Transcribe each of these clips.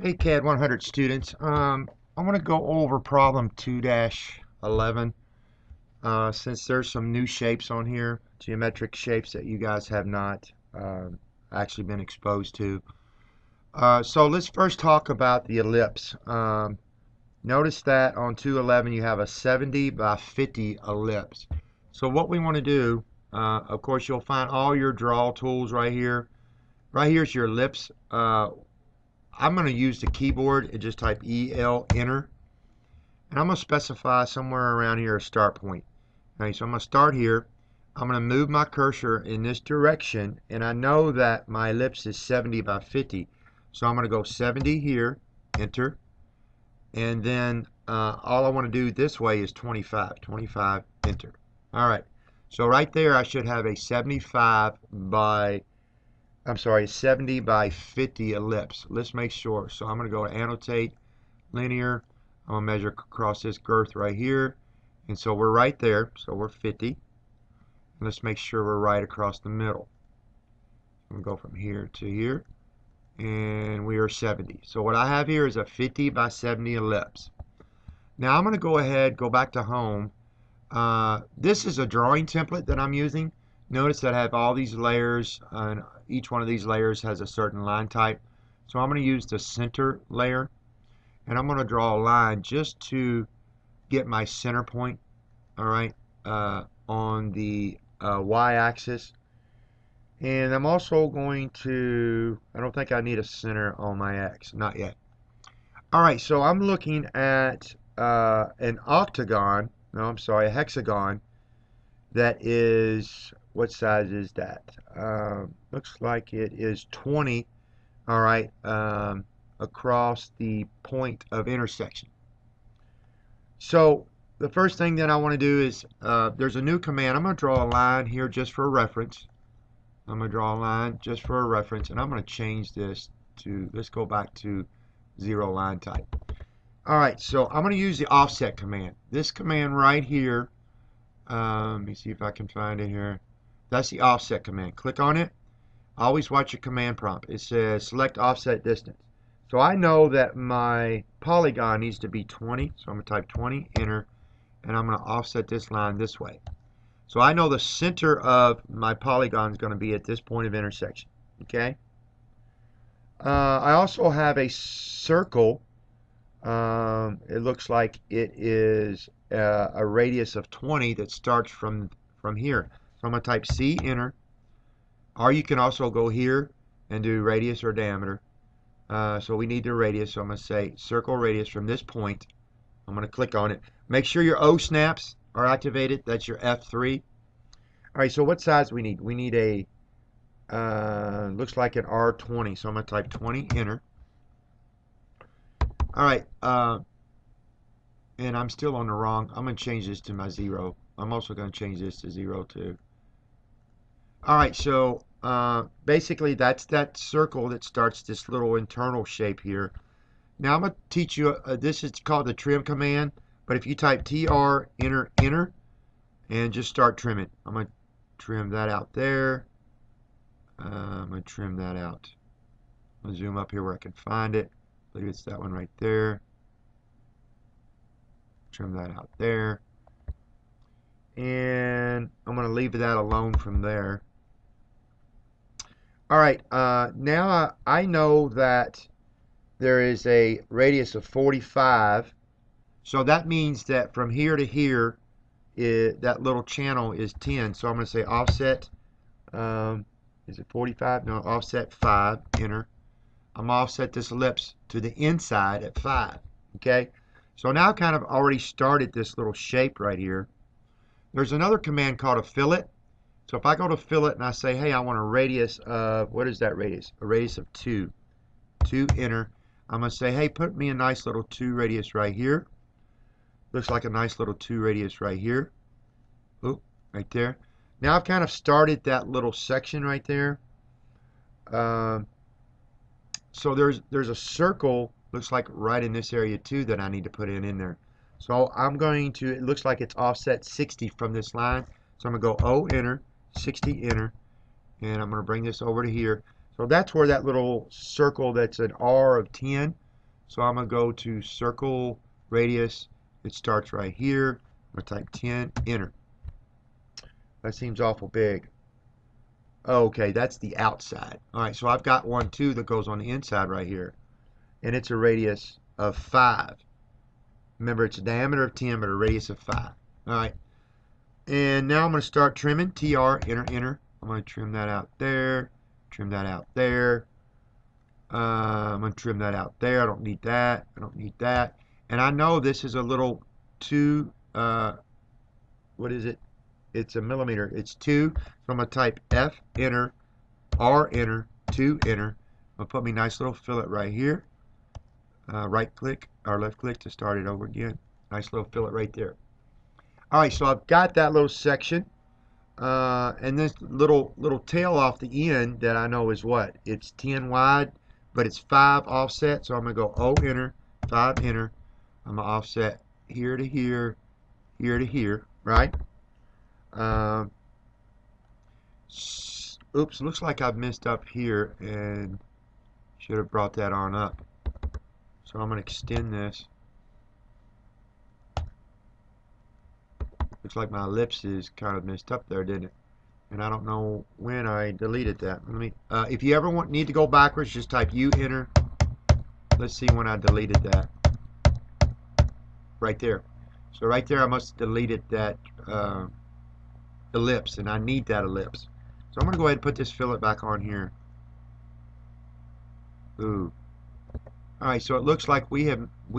Hey CAD 100 students, I want to go over problem 2-11 since there's some new shapes on here, geometric shapes that you guys have not actually been exposed to. So let's first talk about the ellipse. Notice that on 211 you have a 70 by 50 ellipse. So what we want to do, of course you'll find all your draw tools right here. Right here's your ellipse. I'm going to use the keyboard and just type EL enter, and I'm going to specify somewhere around here a start point. Okay, so I'm going to start here. I'm going to move my cursor in this direction, and I know that my ellipse is 70 by 50, so I'm going to go 70 here, enter, and then all I want to do this way is 25, enter. Alright, so right there I should have a 70 by 50 ellipse. Let's make sure. So I'm going to go to annotate, linear. I'm going to measure across this girth right here. And so we're right there. So we're 50. And let's make sure we're right across the middle. I'm going to go from here to here. And we are 70. So what I have here is a 50 by 70 ellipse. Now I'm going to go ahead, go back to home. This is a drawing template that I'm using. Notice that I have all these layers, and each one of these layers has a certain line type. So I'm going to use the center layer, and I'm going to draw a line just to get my center point, all right, on the y-axis. And I'm also going to, I don't think I need a center on my x, not yet. All right, so I'm looking at an octagon, no, I'm sorry, a hexagon that is, what size is that? Looks like it is 20, all right, across the point of intersection. So the first thing that I want to do is, there's a new command. I'm going to draw a line here just for a reference. I'm going to draw a line just for a reference, and I'm going to change this to, let's go back to 0 line type. All right, so I'm going to use the offset command. This command right here, let me see if I can find it here. That's the offset command. Click on it. Always watch your command prompt. It says select offset distance. So I know that my polygon needs to be 20. So I'm going to type 20, enter, and I'm going to offset this line this way. So I know the center of my polygon is going to be at this point of intersection. Okay. I also have a circle. It looks like it is a radius of 20 that starts from here. So I'm going to type C, enter. Or you can also go here and do radius or diameter. So we need the radius. So I'm going to say circle radius from this point. I'm going to click on it. Make sure your O snaps are activated. That's your F3. All right, so what size we need? We need a, looks like an R20. So I'm going to type 20, enter. All right, and I'm still on the wrong. I'm going to change this to my 0. I'm also going to change this to 0 too. All right, so basically that's that circle that starts this little internal shape here. Now I'm going to teach you, this is called the trim command, but if you type TR, enter, enter, and just start trimming. I'm going to trim that out there. I'm going to trim that out. I'm going to zoom up here where I can find it. I believe it's that one right there. Trim that out there. And I'm going to leave that alone from there. All right, now I know that there is a radius of 45. So that means that from here to here, that little channel is 10. So I'm going to say offset, is it 45? No, offset 5, enter. I'm going to offset this ellipse to the inside at 5. Okay, so now I've kind of already started this little shape right here. There's another command called a fillet. So if I go to fillet and I say, hey, I want a radius of, what is that radius? A radius of 2. 2, enter. I'm going to say, hey, put me a nice little 2 radius right here. Looks like a nice little 2 radius right here. Oh, right there. Now I've kind of started that little section right there. So there's a circle, looks like right in this area too, that I need to put in there. So I'm going to, it looks like it's offset 60 from this line. So I'm going to go O, enter, 60, enter, and I'm going to bring this over to here. So that's where that little circle that's an R of 10, So I'm going to go to circle radius. It starts right here. I'm going to type 10, enter. That seems awful big. Okay, that's the outside. All right, so I've got one too that goes on the inside right here, and it's a radius of 5. Remember, it's a diameter of 10, but a radius of 5. All right, and now I'm going to start trimming. TR, enter, enter. I'm going to trim that out there, trim that out there. I'm going to trim that out there. I don't need that. I don't need that. And I know this is a little too, what is it? It's a millimeter. It's 2. So I'm going to type F, enter, R, enter, 2, enter. I'm going to put me a nice little fillet right here. Right click or left click to start it over again. Nice little fillet right there. All right, so I've got that little section. And this little tail off the end that I know is what? It's 10 wide, but it's 5 offset. So I'm going to go O, enter, 5, enter. I'm going to offset here to here, here to here, right? Oops, looks like I've messed up here and should have brought that on up. So I'm going to extend this. Looks like my ellipse is kind of messed up there, didn't it? And I don't know when I deleted that. Let me. If you ever need to go backwards, just type U, enter. Let's see when I deleted that. Right there. So right there, I must have deleted that ellipse, and I need that ellipse. So I'm going to go ahead and put this fillet back on here. Ooh. All right, so it looks like we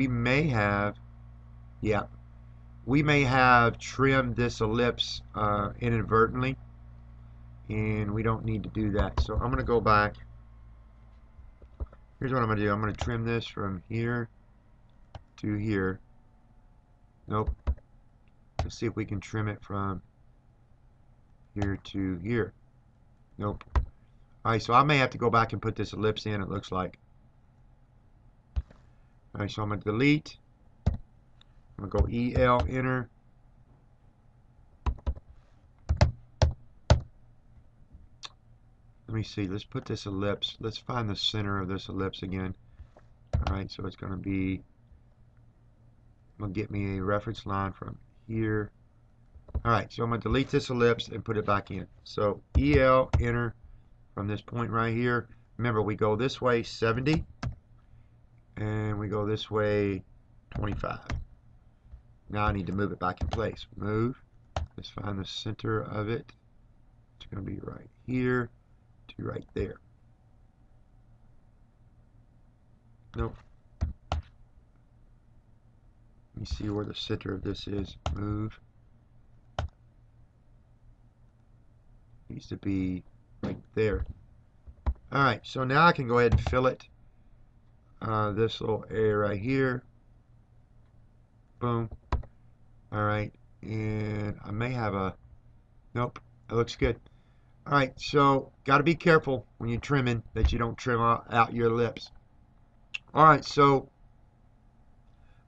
may have trimmed this ellipse inadvertently, and we don't need to do that. So I'm going to go back. Here's what I'm going to do. I'm going to trim this from here to here. Nope. Let's see if we can trim it from here to here. Nope. All right, so I may have to go back and put this ellipse in, it looks like. All right, so I'm going to delete. I'm going to go EL, enter. Let me see. Let's put this ellipse. Let's find the center of this ellipse again. All right, so it's going to be, going to get me a reference line from here. All right, so I'm going to delete this ellipse and put it back in. So EL, enter from this point right here. Remember, we go this way 70, and we go this way 25. Now I need to move it back in place. Move. Let's find the center of it. It's going to be right here to right there. Nope. Let me see where the center of this is. Move. Needs to be right there. Alright, so now I can go ahead and fillet this little area right here. Boom. Alright, and I may have a, nope, it looks good. Alright, so got to be careful when you're trimming that you don't trim out your lips. Alright, so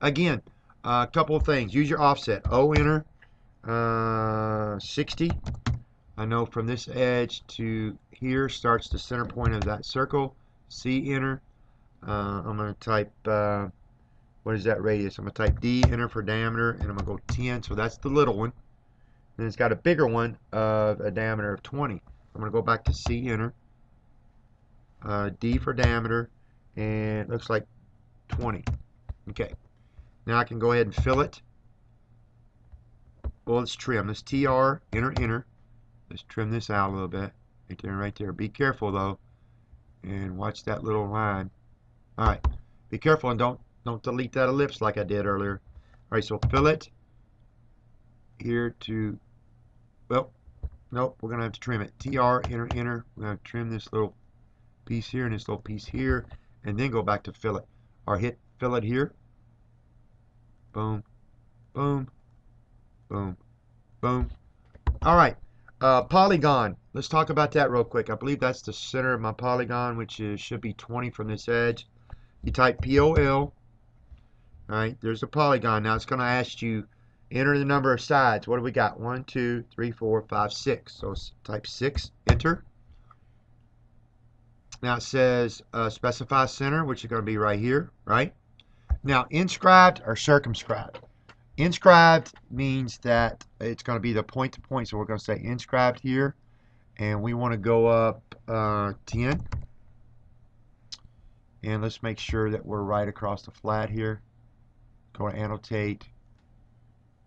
again, a couple of things. Use your offset. O, enter, 60. I know from this edge to here starts the center point of that circle. C, enter. I'm going to type, what is that radius? I'm going to type D, enter for diameter, and I'm going to go 10. So that's the little one. Then it's got a bigger one of a diameter of 20. I'm going to go back to C, enter. D for diameter, and it looks like 20. Okay. Now I can go ahead and fillet. Well, let's trim. Let's TR, enter, enter. Let's trim this out a little bit. Right there, right there. Be careful though, and watch that little line. All right. Be careful and don't delete that ellipse like I did earlier. All right. So fillet here to. Well, nope. We're gonna have to trim it. TR, enter, enter. We're gonna trim this little piece here and this little piece here, and then go back to fillet. Or hit fillet here. Boom, boom, boom, boom. All right. Polygon. Let's talk about that real quick. I believe that's the center of my polygon, which should be 20 from this edge. You type POL. Alright, there's the polygon. Now it's going to ask you, enter the number of sides. What do we got? 1, 2, 3, 4, 5, 6. So type 6, enter. Now it says specify center, which is going to be right here, right? Now, inscribed or circumscribed. Inscribed means that it's going to be the point to point, so we're going to say inscribed here, and we want to go up 10, and let's make sure that we're right across the flat here. Go to annotate.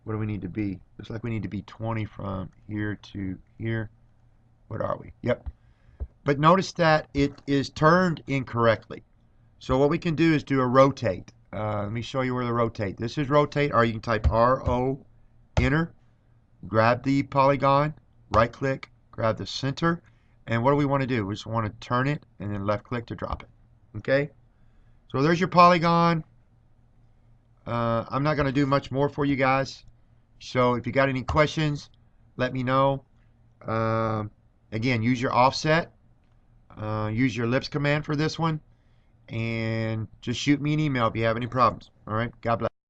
What do we need to be? Looks like we need to be 20 from here to here. What are we? Yep. But notice that it is turned incorrectly. So what we can do is do a rotate. Let me show you where to rotate. This is rotate, or you can type RO, enter, grab the polygon, right click, grab the center, and what do we want to do? We just want to turn it and then left click to drop it. Okay? So there's your polygon. I'm not going to do much more for you guys. So if you got any questions, let me know. Again, use your offset. Use your ellipse command for this one. And just shoot me an email if you have any problems. All right? God bless.